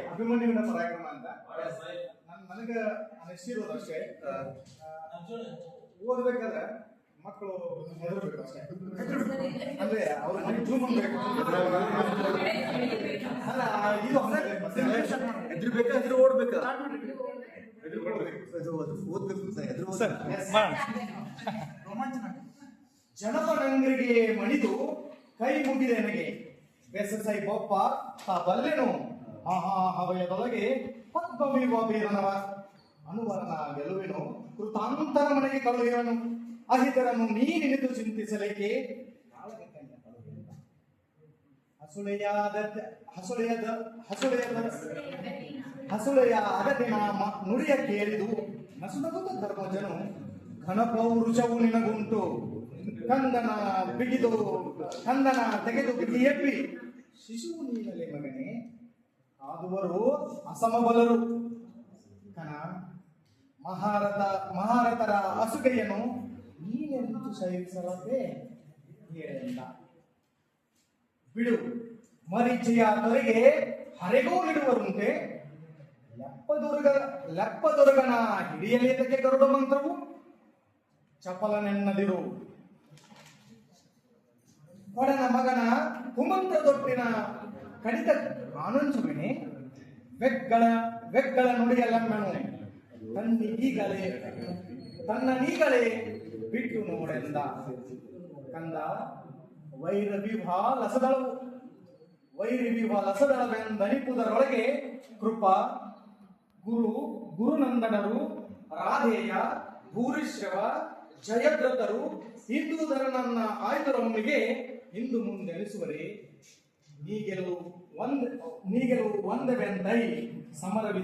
ಅಭಿಮನ್ಯುವಿನ ಪರಾಕ್ರಮ ಅಂತ ನನಗೆ ಅನಿಸಿರೋದು ಅಷ್ಟೇ. ಓದ್ಬೇಕಾದ್ರೆ ಮಕ್ಕಳು ಹೆದರ್ಬೇಕು ಅಷ್ಟೇ, ಅಂದ್ರೆ ಅವ್ರ ಮನೆ ಜೂಮ್ ಬೇಕು. ಅಲ್ಲ ಇದು ಹೆದರ್ಬೇಕಾ ಹೆದರು ಓಡ್ಬೇಕಾ? ಜನಪದಂಗರಿಗೆ ಮಣಿದು ಕೈ ಮುಗಿದೆ ನನಗೆ ಬೆಸಸೈ ಬೊಪ್ಪ ತಾ ಬಲ್ಲೆನು ಹವಯದೊಳಗೆ ಪದ್ಮವಿವ ಬೀರನವ ಅನುವರನ ಗೆಲುವೆನು ಕೃತಾಂತರ ಮನೆಗೆ ಕಳುಹಿರನು ಅಹಿತರನ್ನು ನೀನಿನಿತು ಚಿಂತಿಸಲೇಕೆ ಹಸುಳೆಯ ಅಗತಿನ ನುಡಿಯ ಕೇಳಿದು ನಸುನಗುತ್ತ ಧರ್ಮಜನು ಘನಪೌರುಷವು ನಿನಗುಂಟು ಕಂದನ ತೆಗೆದು ಬಿಗಿ ಎಪ್ಪಿ ಶಿಶುವು ನೀನಲೆ ಮಗನೇ ಆದುವರು ಅಸಮಬಲರು ಕಣ ಮಹಾರಥರ ಅಸುಗೆಯನ್ನು ನೀನೆಂದು ಸಹಿಸಲೇ ಹೇಳಲ್ಲ. ಬಿಡು ಮರೀಚಿಯ ತೊರೆಗೆ ಹರೆಗೋಲಿಡುವರುಂಟೆ ಲೆಪ್ಪದುರ್ಗನ ಹಿಡಿಯಲೇತಕ್ಕೆ ಗರುಡ ಮಂತ್ರವು ಚಪಲನೆನ್ನದಿರು ಕೊಡನ ಮಗನ ಕುಮಂತ್ರ ದೊಟ್ಟಿನ ಕಡಿತ ಆನಂಚುವಿನೆ ವೆಗ್ಗಳ ನುಡಿಯಲ್ಲಮ್ಮನು ತನ್ನ ನೀಗಳೇ ಬಿಟ್ಟು ನೋಡೆಂದ ಕಂದ ವೈರವಿಭಾ ಲಸದಳವೆಂದನಿಪುದರೊಳಗೆ ಕೃಪ ಗುರುನಂದನರು ರಾಧೇಯ ಭೂರಿಶ್ರವ ಜಯದ್ರಥರು ಹಿಂದೂಧರನನ್ನ ಆಯ್ದುರೊಮ್ಮಿಗೆ ಇಂದು ಮುಂದೆನಿಸುವರೆ ನೀಗೆಲು ಒಂದವೆಂದೈ ಸಮರವಿದು